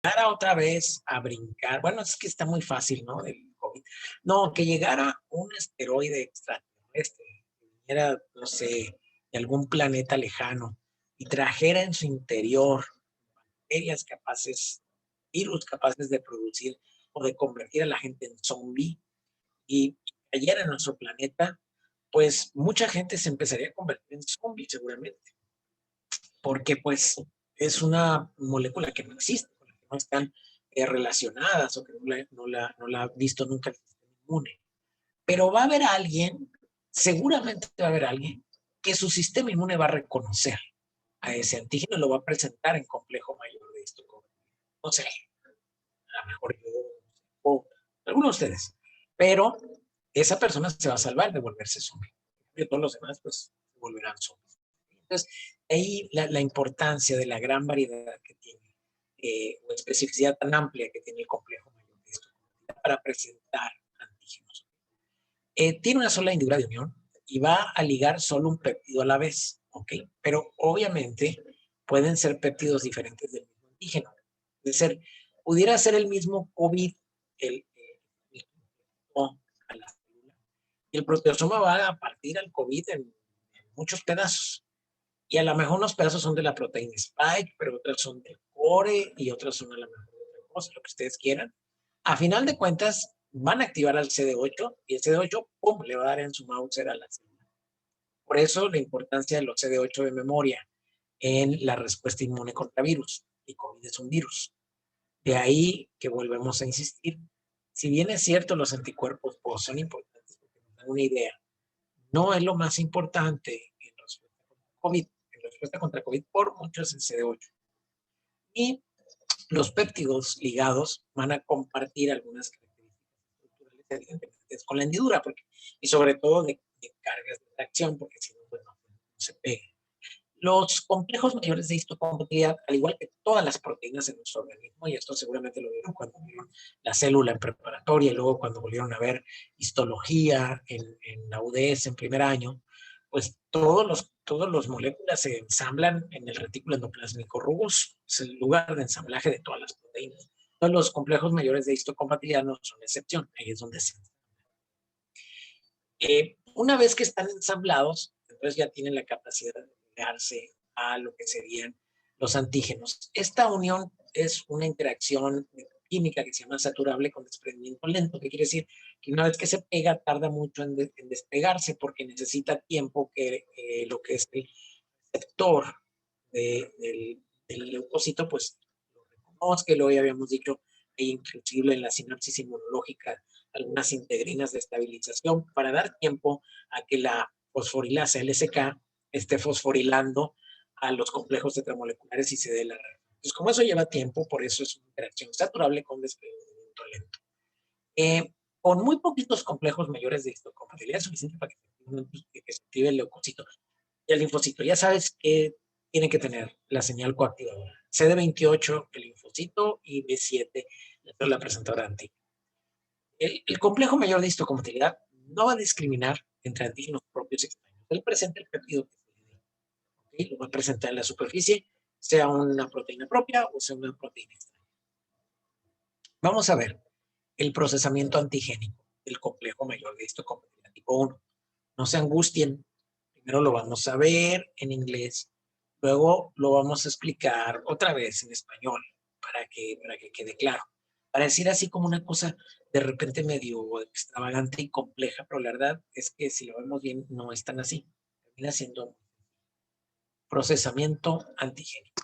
llegara otra vez a brincar, bueno, es que está muy fácil, ¿no? Del COVID. No, que llegara un asteroide extraterrestre, que viniera, no sé, de algún planeta lejano y trajera en su interior bacterias capaces, virus capaces de producir o de convertir a la gente en zombie y cayera en nuestro planeta, pues mucha gente se empezaría a convertir en zombie seguramente, porque pues es una molécula que no existe, que no están relacionadas o que no la ha visto nunca el sistema inmune. Pero va a haber alguien, seguramente va a haber alguien, que su sistema inmune va a reconocer a ese antígeno y lo va a presentar en complejo mayor de esto. No sé, a lo mejor yo o algunos de ustedes, pero esa persona se va a salvar de volverse zombie. Y todos los demás, pues, se volverán zombies. Entonces, ahí la importancia de la gran variedad que tiene, o especificidad tan amplia que tiene el complejo mayor de esto para presentar antígenos. Tiene una sola hendidura de unión y va a ligar solo un péptido a la vez, ¿ok? Pero obviamente pueden ser péptidos diferentes del mismo antígeno. Es decir, pudiera ser el mismo COVID, el a la célula, y el proteosoma va a partir al COVID en muchos pedazos. Y a lo mejor unos pedazos son de la proteína spike, pero otras son del core y otras son a lo mejor de otra cosa, lo que ustedes quieran. A final de cuentas, van a activar al CD8 y el CD8, ¡pum!, le va a dar en su Mauser a la célula. Por eso la importancia de los CD8 de memoria en la respuesta inmune contra virus. Y COVID es un virus. De ahí que volvemos a insistir. Si bien es cierto, los anticuerpos pues, son importantes porque nos dan una idea, no es lo más importante en respuesta contra COVID. En respuesta contra COVID, por mucho es el CD8. Y los péptidos ligados van a compartir algunas características estructurales, evidentemente, con la hendidura, porque, y sobre todo de cargas de tracción, porque si no, pues no se pega. Los complejos mayores de histocompatibilidad, al igual que todas las proteínas en nuestro organismo, y esto seguramente lo vieron cuando vieron la célula en preparatoria y luego cuando volvieron a ver histología en la UDS en primer año, pues todos los moléculas se ensamblan en el retículo endoplásmico rugoso, es el lugar de ensamblaje de todas las proteínas. Entonces los complejos mayores de histocompatibilidad no son excepción, ahí es donde se una vez que están ensamblados, entonces ya tienen la capacidad de pegarse a lo que serían los antígenos. Esta unión es una interacción química que se llama saturable con desprendimiento lento, que quiere decir que una vez que se pega tarda mucho en despegarse porque necesita tiempo que lo que es el receptor del leucocito pues lo reconozca, y luego ya habíamos dicho inclusive en la sinapsis inmunológica algunas integrinas de estabilización para dar tiempo a que la fosforilasa LSK esté fosforilando a los complejos tetramoleculares y se dé la reacción. Entonces, como eso lleva tiempo, por eso es una interacción saturable con desprendimiento lento. Con muy poquitos complejos mayores de histocompatibilidad es suficiente para que se active el leucocito. Y el linfocito, ya sabes que tiene que tener la señal coactivadora. CD28, el linfocito, y B7, la presentadora anti. El complejo mayor de histocompatibilidad no va a discriminar entre antígenos propios y extraños. Él presenta el péptido que se le dé. ¿Okay? Lo va a presentar en la superficie, sea una proteína propia o sea una proteína extraña. Vamos a ver el procesamiento antigénico del complejo mayor de histocompatibilidad tipo 1. No se angustien. Primero lo vamos a ver en inglés, luego lo vamos a explicar otra vez en español para que quede claro. Para decir así como una cosa de repente medio extravagante y compleja, pero la verdad es que si lo vemos bien no es tan así. Termina siendo procesamiento antigénico.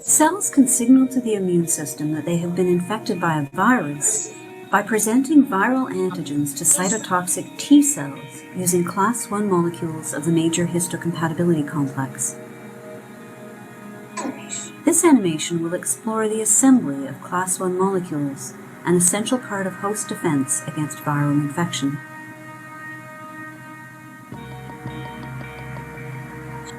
Cells can signal to the immune system that they have been infected by a virus By presenting viral antigens to cytotoxic T cells using class 1 molecules of the major histocompatibility complex. This animation will explore the assembly of class 1 molecules, an essential part of host defense against viral infection.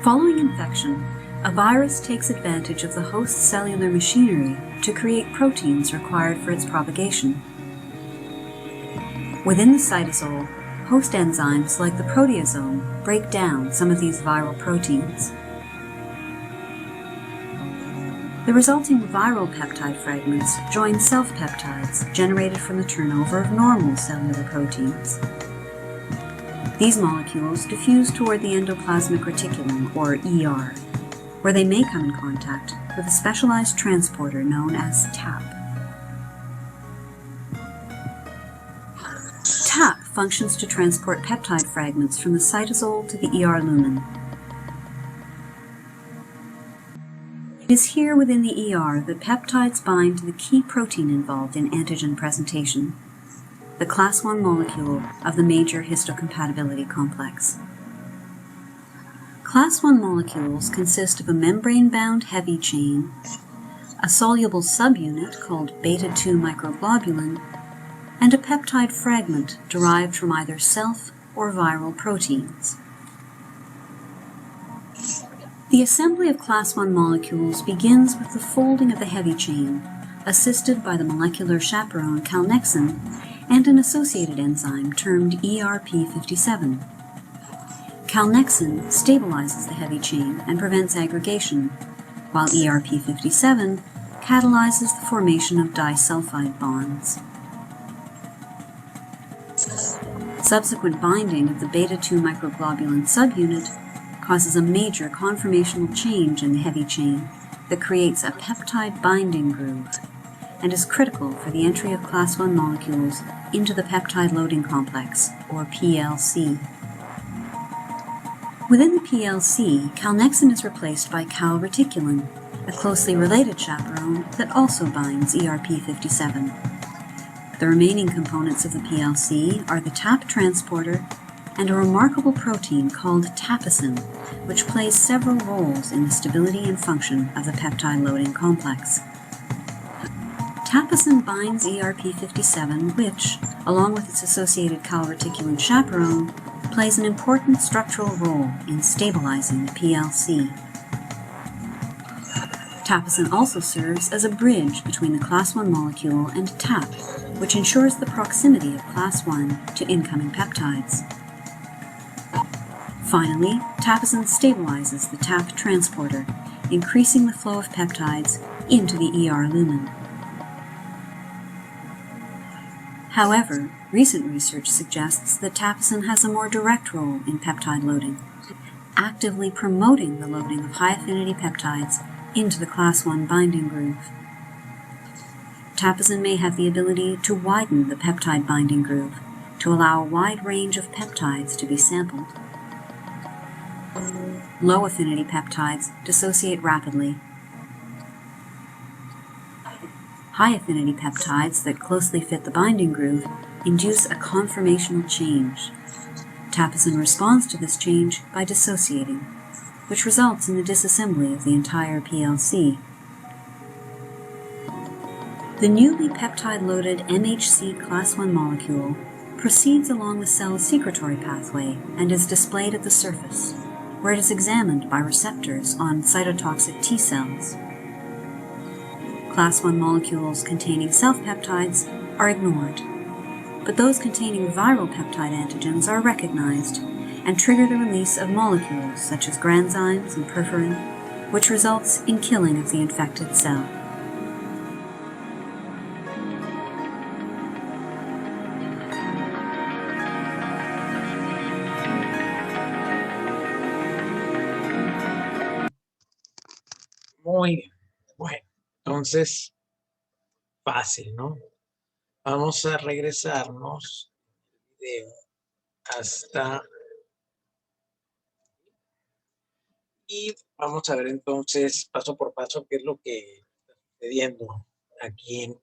Following infection, a virus takes advantage of the host's cellular machinery to create proteins required for its propagation. Within the cytosol, host enzymes like the proteasome break down some of these viral proteins. The resulting viral peptide fragments join self-peptides generated from the turnover of normal cellular proteins. These molecules diffuse toward the endoplasmic reticulum, or ER, where they may come in contact with a specialized transporter known as TAP. TAP functions to transport peptide fragments from the cytosol to the ER lumen. It is here within the ER that peptides bind to the key protein involved in antigen presentation, the class 1 molecule of the major histocompatibility complex. Class 1 molecules consist of a membrane-bound heavy chain, a soluble subunit called beta-2 microglobulin, and a peptide fragment derived from either self or viral proteins. The assembly of class 1 molecules begins with the folding of the heavy chain, assisted by the molecular chaperone calnexin and an associated enzyme termed ERP57. Calnexin stabilizes the heavy chain and prevents aggregation, while ERP57 catalyzes the formation of disulfide bonds. Subsequent binding of the beta-2 microglobulin subunit causes a major conformational change in the heavy chain that creates a peptide binding groove and is critical for the entry of class 1 molecules into the peptide loading complex, or PLC. Within the PLC, calnexin is replaced by calreticulin, a closely related chaperone that also binds ERP57. The remaining components of the PLC are the TAP transporter and a remarkable protein called tapesin, which plays several roles in the stability and function of the peptide loading complex. Tapesin binds ERP57, which, along with its associated calreticulin chaperone, plays an important structural role in stabilizing the PLC. Tapesin also serves as a bridge between the class 1 molecule and TAP, which ensures the proximity of class 1 to incoming peptides. Finally, tapesin stabilizes the TAP transporter, increasing the flow of peptides into the ER lumen. However, recent research suggests that tapesin has a more direct role in peptide loading, actively promoting the loading of high-affinity peptides into the class 1 binding groove. Tapesin may have the ability to widen the peptide binding groove to allow a wide range of peptides to be sampled. Low-affinity peptides dissociate rapidly. High-affinity peptides that closely fit the binding groove induce a conformational change. Tapesin responds to this change by dissociating, which results in the disassembly of the entire PLC. The newly peptide-loaded MHC class 1 molecule proceeds along the cell's secretory pathway and is displayed at the surface, where it is examined by receptors on cytotoxic T cells. Class 1 molecules containing self-peptides are ignored, but those containing viral peptide antigens are recognized and trigger the release of molecules such as granzymes and perforin, which results in killing of the infected cell. Muy bien. Bueno, entonces, fácil, ¿no? Vamos a regresarnos al video hasta... Y vamos a ver entonces, paso por paso, qué es lo que está sucediendo aquí en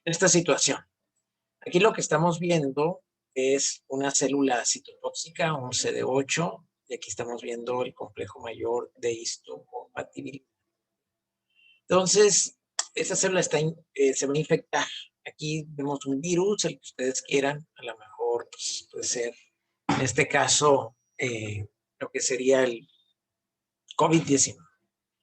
esta situación. Aquí lo que estamos viendo es una célula citotóxica, un CD8, y aquí estamos viendo el complejo mayor de histocompatibilidad. Entonces, esta célula se va a infectar. Aquí vemos un virus, el que ustedes quieran, a lo mejor pues, puede ser, en este caso, lo que sería el COVID-19.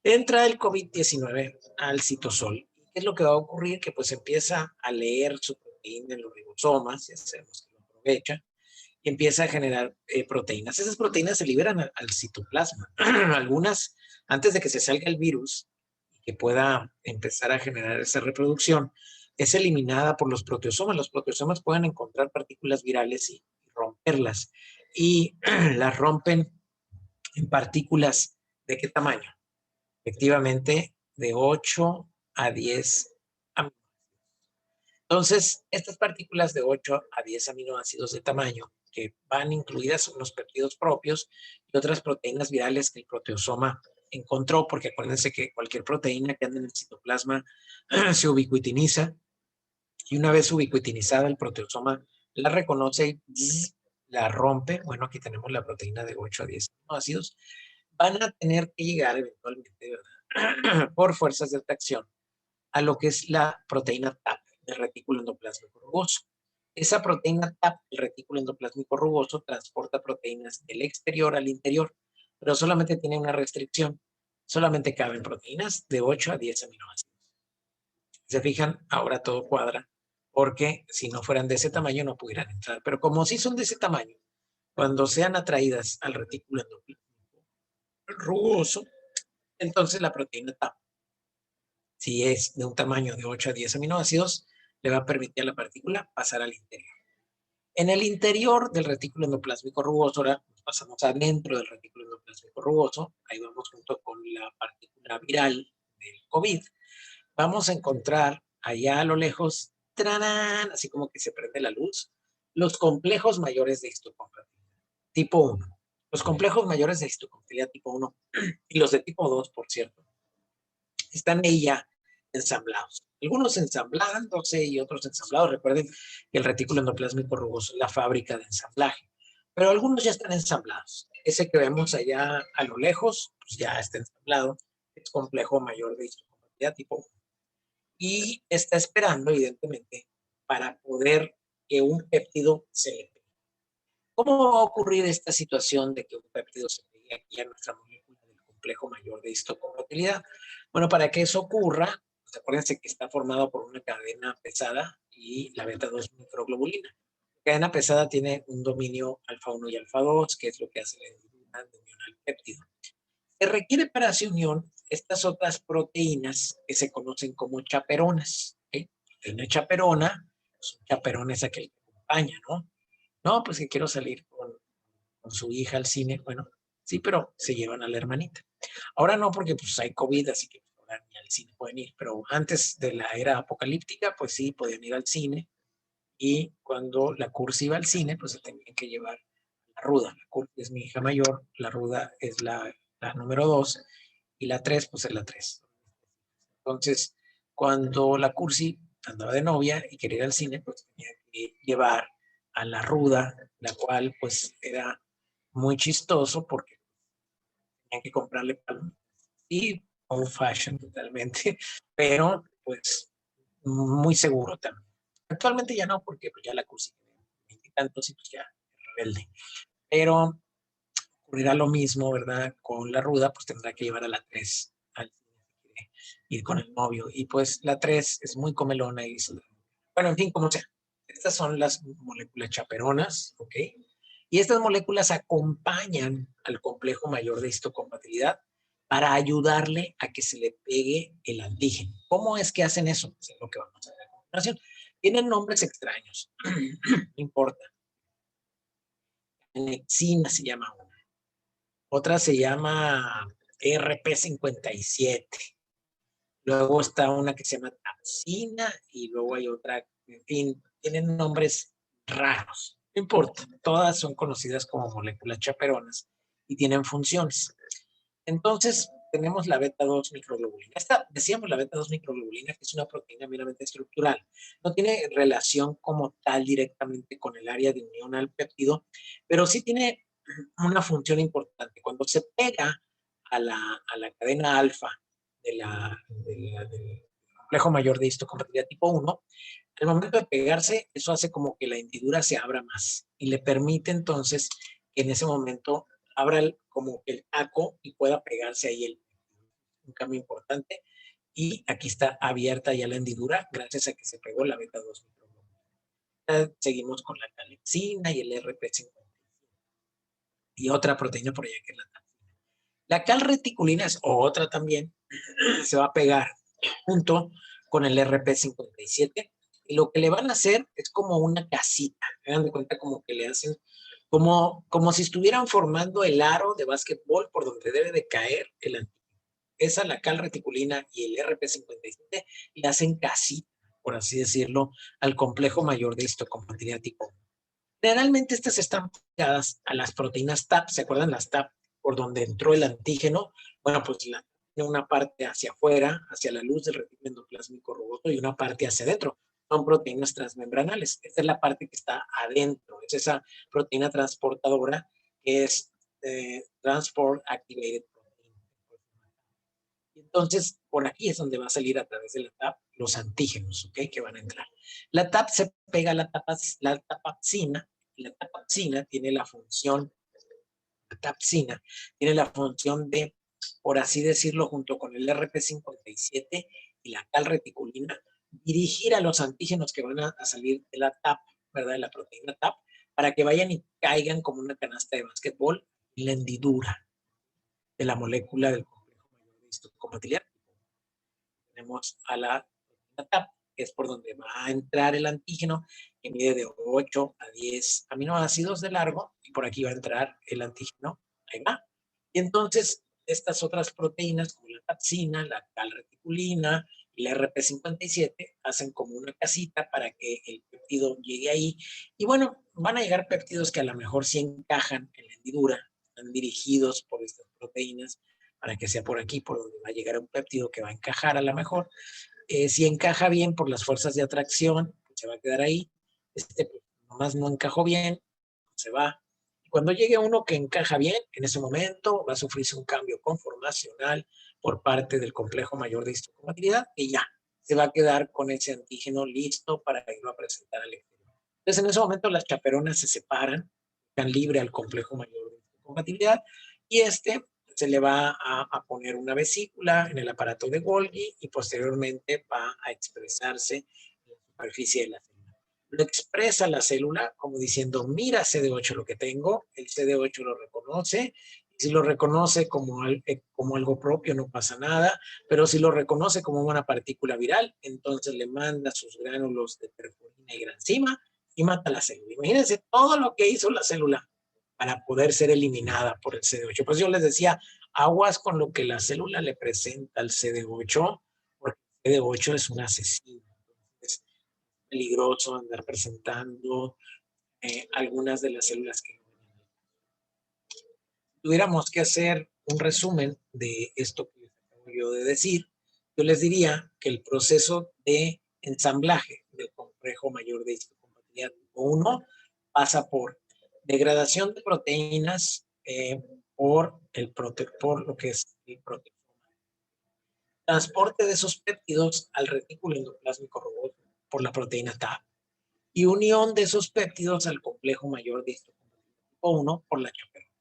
Entra el COVID-19 al citosol. ¿Qué es lo que va a ocurrir? Que pues empieza a leer su proteína en los ribosomas, ya sabemos que lo aprovecha, y empieza a generar proteínas. Esas proteínas se liberan al citoplasma. Algunas, antes de que se salga el virus, que pueda empezar a generar esa reproducción, es eliminada por los proteosomas. Los proteosomas pueden encontrar partículas virales y romperlas. Y las rompen en partículas ¿de qué tamaño? Efectivamente, de 8 a 10 aminoácidos. Entonces, estas partículas de 8 a 10 aminoácidos de tamaño, que van incluidas unos péptidos propios y otras proteínas virales que el proteosoma encontró, porque acuérdense que cualquier proteína que anda en el citoplasma se ubiquitiniza, y una vez ubiquitinizada el proteosoma la reconoce y la rompe. Bueno, aquí tenemos la proteína de 8 a 10 aminoácidos. Van a tener que llegar eventualmente, ¿verdad? Por fuerzas de atracción a lo que es la proteína TAP del retículo endoplásmico rugoso. Esa proteína TAP del retículo endoplásmico rugoso transporta proteínas del exterior al interior, pero solamente tiene una restricción. Solamente caben proteínas de 8 a 10 aminoácidos. Se fijan, ahora todo cuadra, porque si no fueran de ese tamaño no pudieran entrar. Pero como sí son de ese tamaño, cuando sean atraídas al retículo endoplásmico rugoso, entonces la proteína TAP, si es de un tamaño de 8 a 10 aminoácidos, le va a permitir a la partícula pasar al interior. En el interior del retículo endoplásmico rugoso, ahora pasamos adentro del retículo endoplásmico rugoso, ahí vamos junto con la partícula viral del COVID, vamos a encontrar allá a lo lejos, ¡tarán!, así como que se prende la luz, los complejos mayores de histocompatibilidad, tipo 1. Los complejos mayores de histocompatibilidad tipo 1 y los de tipo 2, por cierto, están ahí ya ensamblados. Algunos ensamblándose y otros ensamblados. Recuerden que el retículo endoplásmico rugoso es la fábrica de ensamblaje, pero algunos ya están ensamblados. Ese que vemos allá a lo lejos, pues ya está ensamblado. Es complejo mayor de histocompatibilidad tipo 1. Y está esperando, evidentemente, para poder que un péptido se le pegue. ¿Cómo va a ocurrir esta situación de que un péptido se pegue aquí a nuestra molécula del complejo mayor de histocompatibilidad? Bueno, para que eso ocurra, pues acuérdense que está formado por una cadena pesada y la beta-2 microglobulina. La cadena pesada tiene un dominio alfa-1 y alfa-2, que es lo que hace la unión al péptido. Se requiere para su unión estas otras proteínas que se conocen como chaperonas. ¿Okay? Una chaperona, pues un chaperón es aquel que acompaña, ¿no? No, pues que quiero salir con su hija al cine. Bueno, sí, pero se llevan a la hermanita. Ahora no, porque pues hay COVID, así que ahora ni al cine pueden ir. Pero antes de la era apocalíptica, pues sí, podían ir al cine. Y cuando la Cursi iba al cine, pues se tenían que llevar la Ruda. La Cursi es mi hija mayor, la Ruda es la número 2 y la 3, pues es la 3. Entonces, cuando la Cursi andaba de novia y quería ir al cine, pues tenía que llevar a la Ruda, la cual pues era muy chistoso porque tenían que comprarle palomitas. Y old fashion totalmente, pero pues muy seguro también. Actualmente ya no, porque pues, ya la Cursi tiene 20 y tantos y pues ya es rebelde. Pero ocurrirá lo mismo, ¿verdad? Con la Ruda, pues tendrá que llevar a la 3 al cine si quiere ir con el novio. Y pues la 3 es muy comelona y bueno, en fin, como sea. Estas son las moléculas chaperonas, ¿ok? Y estas moléculas acompañan al complejo mayor de histocompatibilidad para ayudarle a que se le pegue el antígeno. ¿Cómo es que hacen eso? Pues es lo que vamos a ver a continuación. Tienen nombres extraños, no importa. Nexina se llama una. Otra se llama RP57. Luego está una que se llama Tapsina y luego hay otra, en fin, tienen nombres raros. No importa, todas son conocidas como moléculas chaperonas y tienen funciones. Entonces, tenemos la beta 2 microglobulina. Esta, decíamos la beta 2 microglobulina, que es una proteína meramente estructural. No tiene relación como tal directamente con el área de unión al péptido, pero sí tiene una función importante. Cuando se pega a la cadena alfa del complejo mayor de histocompatibilidad tipo 1, al momento de pegarse, eso hace como que la hendidura se abra más y le permite entonces que en ese momento abra como el taco y pueda pegarse ahí un cambio importante. Y aquí está abierta ya la hendidura gracias a que se pegó la beta 2 microglobulina. Seguimos con la calexina y el RP50 y otra proteína por allá que es la tapsina. La calreticulina es otra también, se va a pegar junto con el RP57 y lo que le van a hacer es como una casita. Me dan de cuenta como que le hacen como si estuvieran formando el aro de básquetbol por donde debe de caer el antígeno. Esa, la calreticulina y el RP57 le hacen casita, por así decirlo, al complejo mayor de histocompatibilidad tipo 1. Generalmente estas están pegadas a las proteínas TAP, ¿se acuerdan las TAP por donde entró el antígeno? Bueno, pues tiene una parte hacia afuera, hacia la luz del retículo endoplásmico rugoso y una parte hacia adentro. Son proteínas transmembranales. Esta es la parte que está adentro, es esa proteína transportadora que es Transport Activated Protein. Entonces, por aquí es donde va a salir a través de la TAP los antígenos, ¿ok? Que van a entrar. La TAP se pega a la tapapsina. La tapapsina tiene la función, la tapsina tiene la función de, por así decirlo, junto con el RP57 y la calreticulina, dirigir a los antígenos que van a salir de la TAP, ¿verdad? De la proteína TAP, para que vayan y caigan como una canasta de básquetbol en la hendidura de la molécula del complejo mayor de histocompatibilidad. Tenemos a la TAP, que es por donde va a entrar el antígeno, que mide de 8 a 10 aminoácidos de largo, y por aquí va a entrar el antígeno, ahí va. Y entonces, estas otras proteínas, como la tapsina, la calreticulina y la RP57, hacen como una casita para que el péptido llegue ahí. Y bueno, van a llegar péptidos que a lo mejor sí encajan en la hendidura, están dirigidos por estas proteínas, para que sea por aquí, por donde va a llegar un péptido que va a encajar a lo mejor. Si encaja bien por las fuerzas de atracción, pues se va a quedar ahí. Pues, nomás no encajó bien, se va. Y cuando llegue uno que encaja bien, en ese momento va a sufrirse un cambio conformacional por parte del complejo mayor de histocompatibilidad y ya, se va a quedar con ese antígeno listo para irlo a presentar al exterior. Entonces, en ese momento las chaperonas se separan, están libre al complejo mayor de histocompatibilidad y se le va a poner una vesícula en el aparato de Golgi y posteriormente va a expresarse en la superficie de la célula. Lo expresa la célula como diciendo, mira CD8 lo que tengo, el CD8 lo reconoce, y si lo reconoce como algo propio no pasa nada, pero si lo reconoce como una partícula viral, entonces le manda sus gránulos de perforina y granzima y mata la célula. Imagínense todo lo que hizo la célula para poder ser eliminada por el CD8. Pues yo les decía, aguas con lo que la célula le presenta al CD8, porque el CD8 es un asesino. Es peligroso andar presentando algunas de las células que tuviéramos que hacer un resumen de esto que les acabo yo de decir. Yo les diría que el proceso de ensamblaje del complejo mayor de histocompatibilidad tipo 1 pasa por degradación de proteínas por lo que es el proteasoma, transporte de esos péptidos al retículo endoplásmico rugoso por la proteína TAP y unión de esos péptidos al complejo mayor de histocompatibilidad tipo 1 por la chaperona.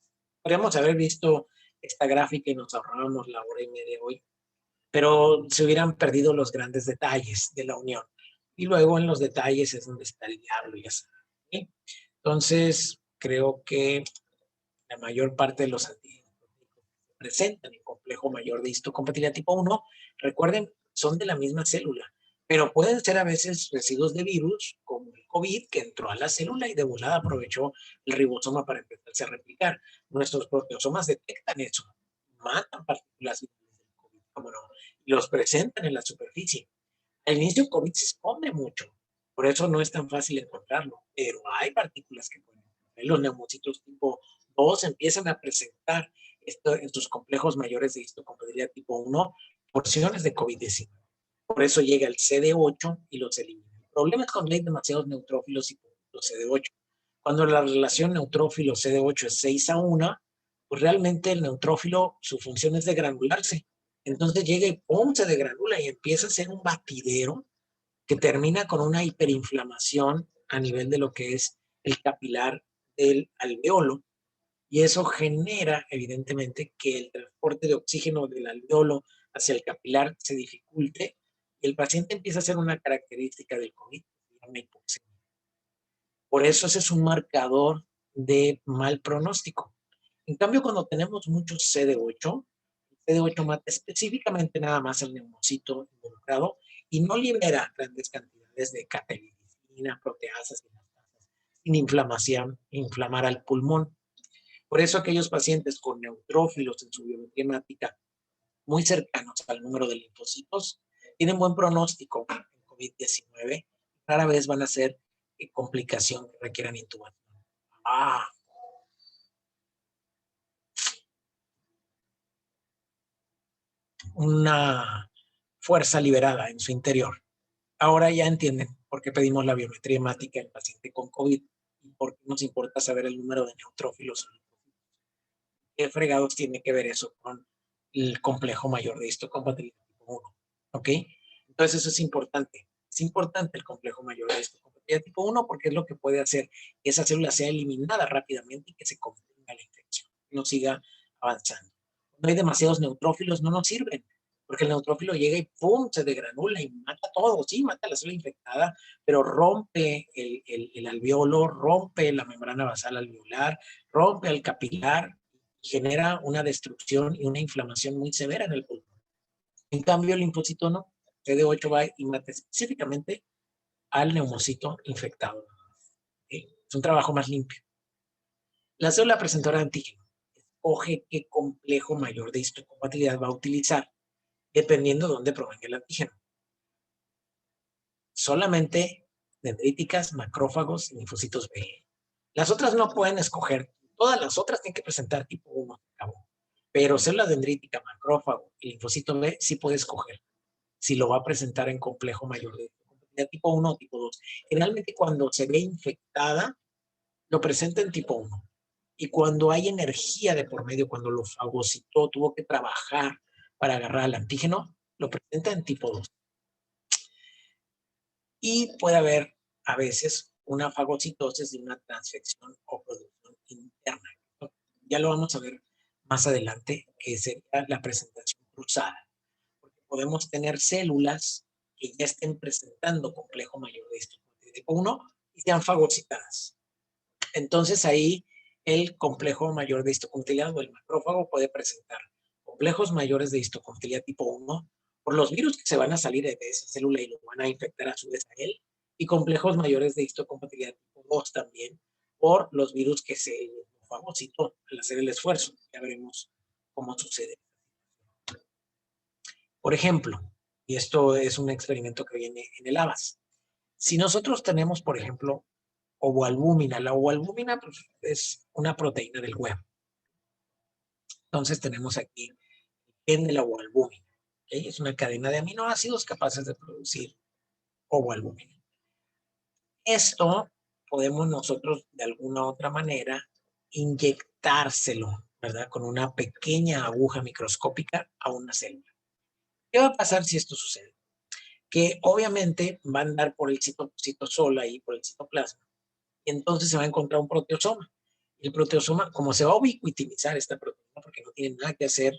Podríamos haber visto esta gráfica y nos ahorrábamos la hora y media hoy, pero se hubieran perdido los grandes detalles de la unión. Y luego en los detalles es donde está el diablo, ya saben. ¿Sí? Entonces, creo que la mayor parte de los antígenos que presentan el complejo mayor de histocompatibilidad tipo 1, recuerden, son de la misma célula, pero pueden ser a veces residuos de virus, como el COVID, que entró a la célula y de volada aprovechó el ribosoma para empezarse a replicar. Nuestros proteosomas detectan eso, matan partículas del COVID, como no, y los presentan en la superficie. Al inicio COVID se esconde mucho, por eso no es tan fácil encontrarlo, pero hay partículas que pueden encontrar. Los neumocitos tipo 2 empiezan a presentar estos complejos mayores de histocompatibilidad tipo 1, porciones de COVID-19. Por eso llega el CD8 y los elimina. El problema es cuando hay demasiados neutrófilos y los CD8. Cuando la relación neutrófilo-CD8 es 6:1, pues realmente el neutrófilo, su función es degranularse. Entonces llega y ¡pum! Se degranula y empieza a ser un batidero que termina con una hiperinflamación a nivel de lo que es el capilar del alveolo. Y eso genera, evidentemente, que el transporte de oxígeno del alveolo hacia el capilar se dificulte y el paciente empieza a hacer una característica del COVID, una hipoxemia. Por eso ese es un marcador de mal pronóstico. En cambio, cuando tenemos mucho CD8, el CD8 mata específicamente nada más el neumocito involucrado y no libera grandes cantidades de catequinicina, proteasas, sin inflamación, inflamar al pulmón. Por eso aquellos pacientes con neutrófilos en su biometría hemática muy cercanos al número de linfocitos tienen buen pronóstico en COVID-19. Rara vez van a ser complicación que requieran intubación. Una fuerza liberada en su interior. Ahora ya entienden por qué pedimos la biometría hemática en paciente con COVID y por qué nos importa saber el número de neutrófilos. ¿Qué fregados tiene que ver eso con el complejo mayor de histocompatibilidad tipo 1? ¿Ok? Entonces eso es importante. Es importante el complejo mayor de histocompatibilidad tipo 1 porque es lo que puede hacer que esa célula sea eliminada rápidamente y que se contenga la infección, no siga avanzando. Cuando hay demasiados neutrófilos no nos sirven, porque el neutrófilo llega y ¡pum! Se degranula y mata todo. Sí, mata la célula infectada, pero rompe el alveolo, rompe la membrana basal alveolar, rompe el capilar, genera una destrucción y una inflamación muy severa en el pulmón. En cambio, el linfocito no. CD8 va y mata específicamente al neumocito infectado. ¿Okay? Es un trabajo más limpio. La célula presentora de antígeno escoge qué complejo mayor de histocompatibilidad va a utilizar dependiendo de dónde provenga el antígeno. Solamente dendríticas, macrófagos y linfocitos B. Las otras no pueden escoger. Todas las otras tienen que presentar tipo 1. Pero célula dendrítica, macrófago y linfocito B sí puede escoger si lo va a presentar en complejo mayor de tipo 1 o tipo 2. Generalmente cuando se ve infectada, lo presenta en tipo 1. Y cuando hay energía de por medio, cuando lo fagocitó, tuvo que trabajar para agarrar al antígeno, lo presenta en tipo 2. Y puede haber a veces una fagocitosis de una transfección o producción interna. Ya lo vamos a ver más adelante, que sería la presentación cruzada. Porque podemos tener células que ya estén presentando complejo mayor de histocompatibilidad tipo 1 y sean fagocitadas. Entonces ahí el complejo mayor de histocompatibilidad o el macrófago puede presentar complejos mayores de histocompatibilidad tipo 1 por los virus que se van a salir de esa célula y lo van a infectar a su vez a él, y complejos mayores de histocompatibilidad tipo 2 también por los virus que se fagocitó al hacer el esfuerzo. Ya veremos cómo sucede. Por ejemplo, y esto es un experimento que viene en el ABAS, si nosotros tenemos, por ejemplo, ovoalbúmina, la ovoalbúmina pues, es una proteína del huevo. Entonces tenemos aquí el gen de la ovoalbúmina. ¿Okay? Es una cadena de aminoácidos capaces de producir ovoalbúmina. Esto podemos nosotros de alguna u otra manera inyectárselo, ¿verdad? Con una pequeña aguja microscópica a una célula. ¿Qué va a pasar si esto sucede? Que obviamente va a andar por el citosol ahí, por el citoplasma, y entonces se va a encontrar un proteosoma. El proteosoma, como se va a ubiquitinizar esta proteína, porque no tiene nada que hacer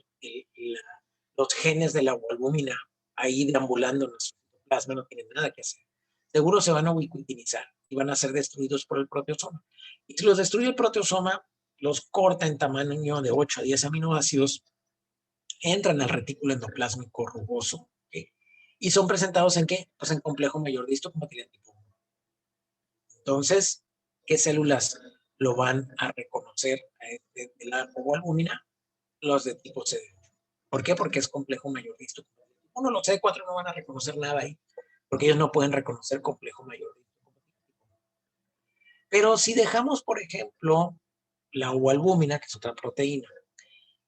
los genes de la albúmina ahí deambulando en nuestro citoplasma, no tienen nada que hacer. Seguro se van a ubiquitinizar y van a ser destruidos por el proteosoma. Y si los destruye el proteosoma, los corta en tamaño de 8 a 10 aminoácidos, entran al retículo endoplásmico rugoso, ¿okay? Y son presentados en ¿qué? Pues en complejo mayor de histocompatibilidad tipo 1. Entonces, ¿qué células lo van a reconocer de la ovoalbúmina? Los de tipo CD. ¿Por qué? Porque es complejo mayor de histocompatibilidad tipo 1. Los CD4 no van a reconocer nada ahí, porque ellos no pueden reconocer complejo mayor de histocompatibilidad tipo 1. Pero si dejamos, por ejemplo, la ovoalbúmina, que es otra proteína,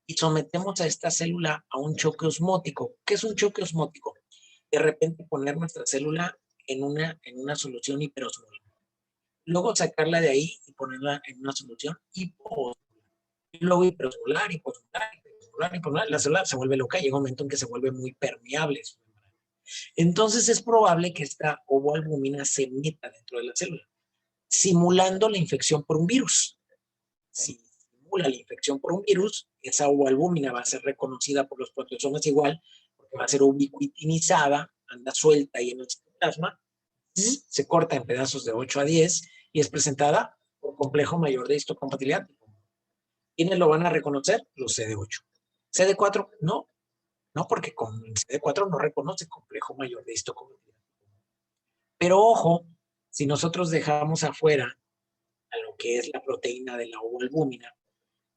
y sometemos a esta célula a un choque osmótico. ¿Qué es un choque osmótico? De repente poner nuestra célula en una solución hiperosmolar. Luego sacarla de ahí y ponerla en una solución hipoosmolar. Y luego hiperosmolar, hiposmolar, hiperosmolar, hiposmolar. La célula se vuelve loca, llega un momento en que se vuelve muy permeable. Entonces es probable que esta ovoalbúmina se meta dentro de la célula, simulando la infección por un virus. Si simula la infección por un virus, esa ovoalbúmina va a ser reconocida por los proteosomas igual, porque va a ser ubiquitinizada, anda suelta ahí en el citoplasma, se corta en pedazos de 8 a 10 y es presentada por complejo mayor de histocompatibilidad. ¿Quiénes lo van a reconocer? Los CD8. CD4, no, no, porque con CD4 no reconoce complejo mayor de histocompatibilidad. Pero ojo, si nosotros dejamos afuera a lo que es la proteína de la ovoalbúmina,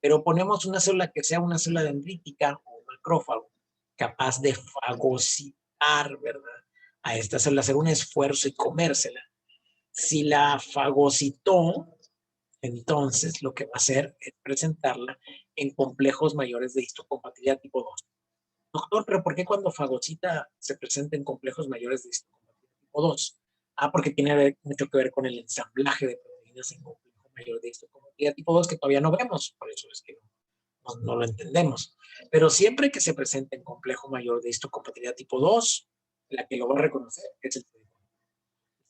pero ponemos una célula que sea una célula dendrítica o macrófago, capaz de fagocitar, ¿verdad? A esta célula, hacer un esfuerzo y comérsela. Si la fagocitó, entonces lo que va a hacer es presentarla en complejos mayores de histocompatibilidad tipo 2. Doctor, ¿pero por qué cuando fagocita se presenta en complejos mayores de histocompatibilidad tipo 2? Porque tiene mucho que ver con el ensamblaje de proteínas en complejo mayor de histocompatibilidad tipo 2 que todavía no vemos, por eso es que no lo entendemos. Pero siempre que se presente en complejo mayor de histocompatibilidad tipo 2, la que lo va a reconocer es el CD8.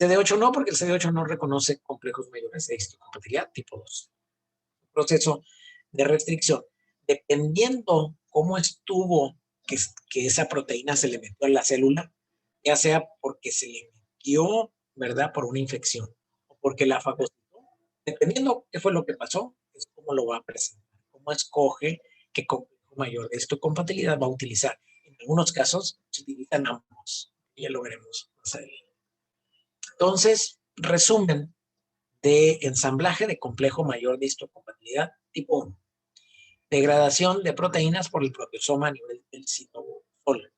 CD8 no, porque el CD8 no reconoce complejos mayores de histocompatibilidad tipo 2. Proceso de restricción. Dependiendo cómo estuvo que esa proteína se le metió a la célula, ya sea porque se le metió, ¿verdad?, por una infección o porque la fagocitó, dependiendo qué fue lo que pasó, es cómo lo va a presentar, cómo escoge qué complejo mayor de histocompatibilidad va a utilizar. En algunos casos se utilizan ambos, ya lo veremos más adelante. Entonces, resumen de ensamblaje de complejo mayor de histocompatibilidad tipo 1. Degradación de proteínas por el proteosoma a nivel del citosol.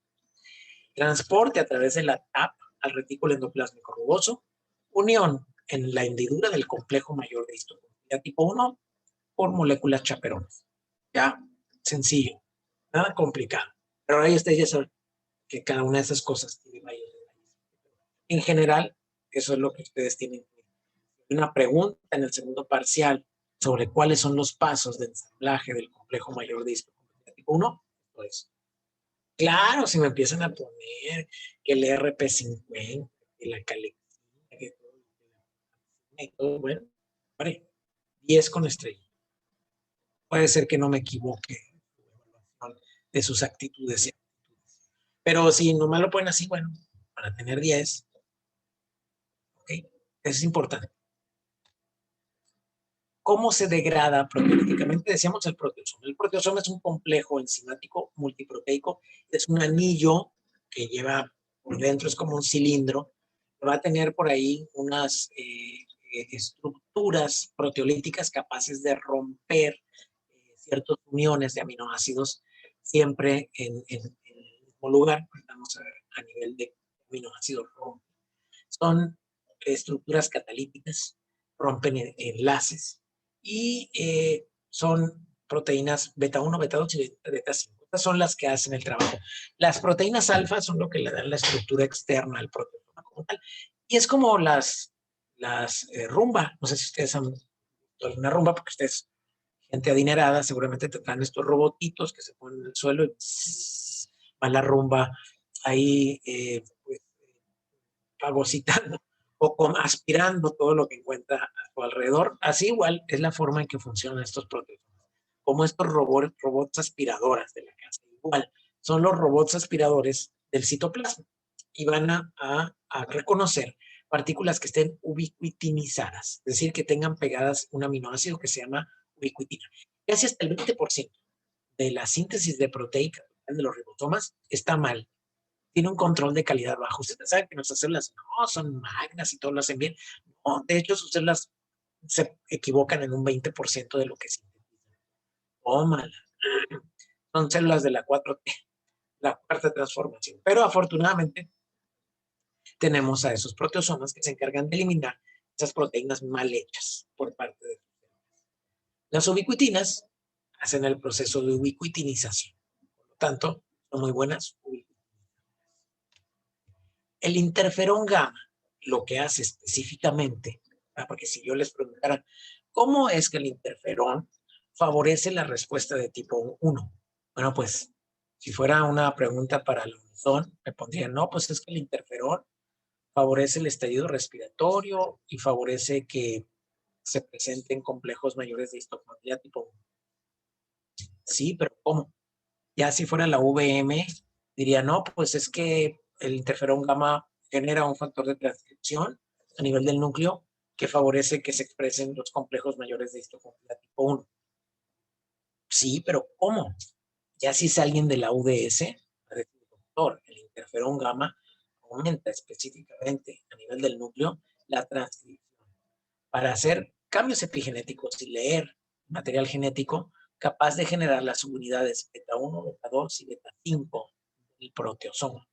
Transporte a través de la TAP al retículo endoplásmico rugoso. Unión en la hendidura del complejo mayor de histocompatibilidad tipo 1 por moléculas chaperones. Ya, sencillo, nada complicado. Pero ahí ustedes ya saben que cada una de esas cosas tiene varios detalles. En general, eso es lo que ustedes tienen. Una pregunta en el segundo parcial sobre cuáles son los pasos de ensamblaje del complejo mayor de histocompatibilidad tipo 1, pues claro, si me empiezan a poner que el RP50, que la calexina, que todo, bueno, vale, 10 con estrella. Puede ser que no me equivoque de sus actitudes. Pero si no me lo ponen así, bueno, para tener 10, ¿ok? Eso es importante. ¿Cómo se degrada proteolíticamente? Decíamos el proteosoma. El proteosoma es un complejo enzimático multiproteico, es un anillo que lleva por dentro, es como un cilindro, que va a tener por ahí unas estructuras proteolíticas capaces de romper ciertas uniones de aminoácidos siempre en el mismo lugar. Vamos a ver a nivel de aminoácidos rompen. Son estructuras catalíticas, rompen enlaces y son proteínas beta 1, beta 2 y beta 5. Estas son las que hacen el trabajo. Las proteínas alfa son lo que le dan la estructura externa al proteoma como tal. Y es como las rumba. No sé si ustedes han visto alguna rumba, porque ustedes, gente adinerada, seguramente te traen estos robotitos que se ponen en el suelo y va la rumba ahí pues, fagocitando o aspirando todo lo que encuentra a su alrededor. Así igual es la forma en que funcionan estos proteosomas, como estos robots aspiradoras de la casa. Igual son los robots aspiradores del citoplasma y van a reconocer partículas que estén ubiquitinizadas, es decir, que tengan pegadas un aminoácido que se llama ubiquitina. Casi hasta el 20% de la síntesis de proteica de los ribosomas está mal, tiene un control de calidad bajo. Ustedes saben que nuestras células no son magnas y todo lo hacen bien. No, de hecho, sus células se equivocan en un 20% de lo que sintetizan. Tómala. Son células de la 4T, la cuarta transformación. Pero afortunadamente tenemos a esos proteosomas que se encargan de eliminar esas proteínas mal hechas por parte de las ubiquitinas. hacen el proceso de ubiquitinización. Por lo tanto, son muy buenas. El interferón gamma lo que hace específicamente, porque si yo les preguntara, ¿cómo es que el interferón favorece la respuesta de tipo 1? Bueno, pues, si fuera una pregunta para el Unizón, me pondrían, no, pues es que el interferón favorece el estallido respiratorio y favorece que se presenten complejos mayores de histopatía tipo 1. Sí, pero ¿cómo? Ya si fuera la VM, diría, no, pues es que el interferón gamma genera un factor de transcripción a nivel del núcleo que favorece que se expresen los complejos mayores de histopatía tipo 1. Sí, pero ¿cómo? Ya si es alguien de la UDS, doctor, el interferón gamma aumenta específicamente a nivel del núcleo la transcripción para hacer cambios epigenéticos y leer material genético capaz de generar las subunidades beta 1, beta 2 y beta 5 del proteosoma,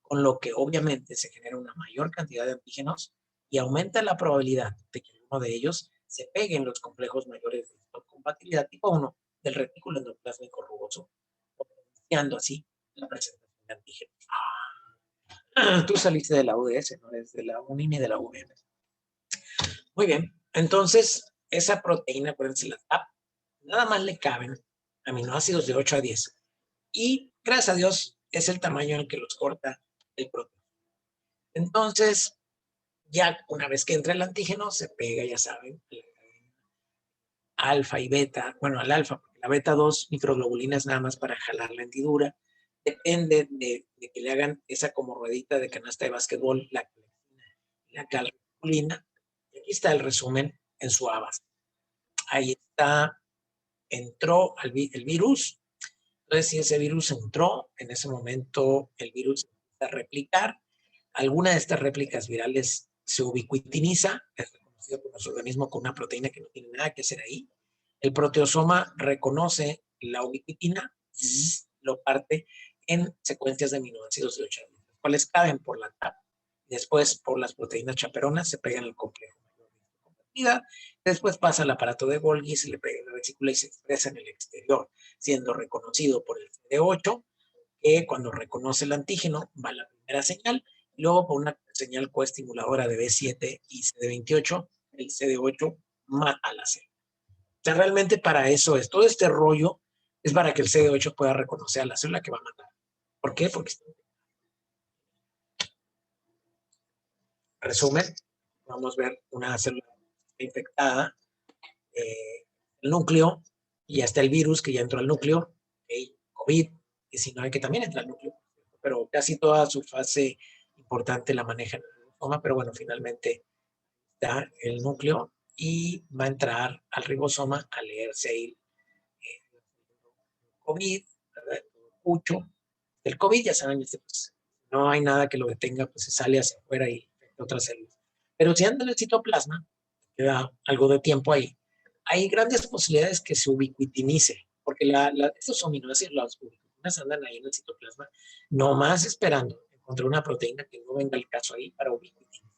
con lo que obviamente se genera una mayor cantidad de antígenos y aumenta la probabilidad de que uno de ellos se pegue en los complejos mayores de histocompatibilidad tipo 1 del retículo endoplásmico rugoso, potenciando así la presentación de antígenos. Tú saliste de la UDS, no eres de la UNI ni de la UVM. Muy bien, entonces esa proteína, acuérdense, la TAP, nada más le caben aminoácidos de 8 a 10. Y gracias a Dios es el tamaño en el que los corta el proteína. Entonces, ya una vez que entra el antígeno, se pega, ya saben, alfa y beta, bueno, al alfa, porque la beta 2 microglobulina es nada más para jalar la hendidura. Depende de que le hagan esa como ruedita de canasta de básquetbol, la calculina. Y aquí está el resumen en su abas. Ahí está, entró el virus. Entonces, si ese virus entró, en ese momento el virus empieza a replicar. Alguna de estas réplicas virales se ubiquitiniza, es reconocido por nuestro organismo con una proteína que no tiene nada que hacer ahí. El proteosoma reconoce la ubiquitina, lo parte en secuencias de aminoácidos de 8 a 10, los cuales caben por la TAP. Después, por las proteínas chaperonas, se pegan al complejo. Después pasa al aparato de Golgi, se le pega en la vesícula y se expresa en el exterior, siendo reconocido por el CD8, que cuando reconoce el antígeno va la primera señal, y luego por una señal coestimuladora de B7 y CD28, el CD8 mata la célula. O sea, realmente para eso es, todo este rollo es para que el CD8 pueda reconocer a la célula que va a matar. ¿Por qué? Porque resumen, vamos a ver una célula infectada, el núcleo, y hasta el virus que ya entró al núcleo, COVID-19 que también entra al núcleo, pero casi toda su fase importante la maneja en el ribosoma, pero bueno, finalmente está el núcleo y va a entrar al ribosoma a leerse ahí COVID, ¿verdad? Mucho. El COVID, ya saben, pues, no hay nada que lo detenga, pues se sale hacia afuera y otras células. Pero si anda en el citoplasma, queda algo de tiempo ahí, hay grandes posibilidades que se ubiquitinice, porque estos aminoácidos, las ubiquitinas andan ahí en el citoplasma, nomás esperando encontrar una proteína que no venga al caso ahí para ubiquitinizar.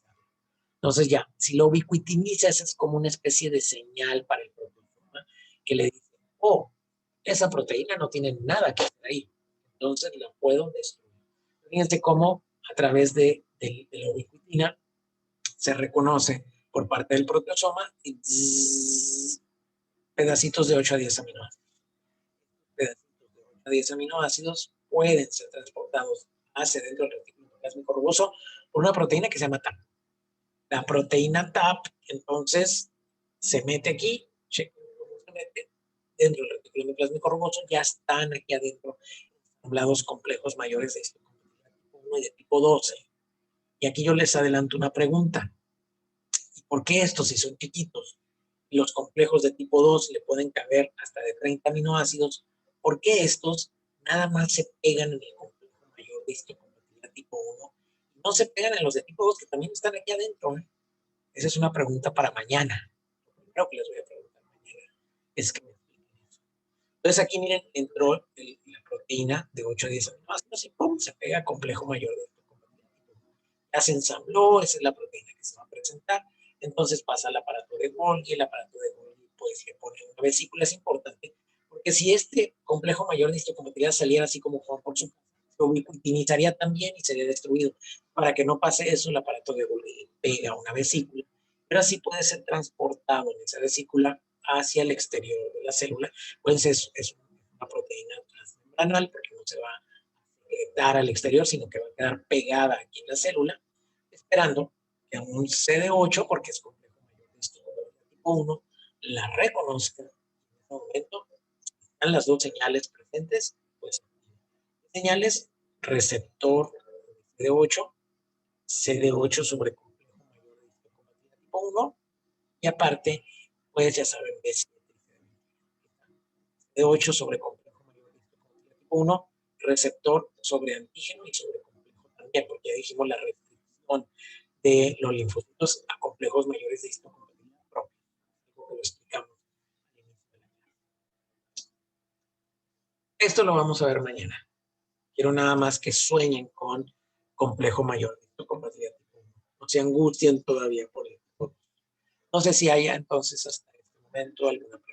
Entonces ya, si lo ubiquitiniza, esa es como una especie de señal para el proteosoma que le dice, oh, esa proteína no tiene nada que hacer ahí, entonces la puedo destruir. Fíjense cómo a través de la ubiquitina se reconoce por parte del proteosoma y pedacitos de 8 a 10 aminoácidos. Pedacitos de 8 a 10 aminoácidos pueden ser transportados hacia dentro del retículo endoplásmico rugoso por una proteína que se llama TAP. La proteína TAP, entonces, se mete aquí, se mete dentro del retículo endoplásmico rugoso, ya están aquí adentro ensamblados complejos mayores de tipo 1 y de tipo 12. Y aquí yo les adelanto una pregunta. ¿Por qué estos, si son chiquitos, los complejos de tipo 2 le pueden caber hasta de 30 aminoácidos? ¿Por qué estos nada más se pegan en el complejo mayor de histocompatibilidad tipo 1 y no se pegan en los de tipo 2 que también están aquí adentro? Esa es una pregunta para mañana. Creo que les voy a preguntar mañana. Es que me expliquen eso. Entonces aquí miren, entró la proteína de 8 a 10 aminoácidos y ¡pum! Se pega complejo mayor de histocompatibilidad tipo 1. Ya se ensambló, esa es la proteína que se va a presentar. Entonces pasa al aparato de Golgi, el aparato de Golgi pues le pone una vesícula, es importante, porque que si este complejo mayor de histocompatibilidad saliera así como Juan por su casa, se ubiquitinizaría también y sería destruido. Para que no pase eso, el aparato de Golgi pega una vesícula, pero así puede ser transportado en esa vesícula hacia el exterior de la célula. Pues es una proteína transmembranal porque no se va a dar al exterior, sino que va a quedar pegada aquí en la célula, esperando que a un CD8, porque es complejo mayor de histocompatibilidad tipo 1, la reconozca. En este momento están las dos señales presentes, pues señales receptor CD8, CD8 sobre complejo mayor de histocompatibilidad tipo 1, y aparte, pues ya saben, CD8 sobre complejo mayor de histocompatibilidad tipo 1, receptor sobre antígeno y sobre complejo también, porque ya dijimos la restricción de los linfocitos a complejos mayores de histocompatibilidad propia, algo que lo explicamos al inicio de la clase. Esto lo vamos a ver mañana. Quiero nada más que sueñen con complejo mayor de histocompatibilidad tipo 1. No se angustien todavía por esto. No sé si haya entonces hasta este momento alguna pregunta.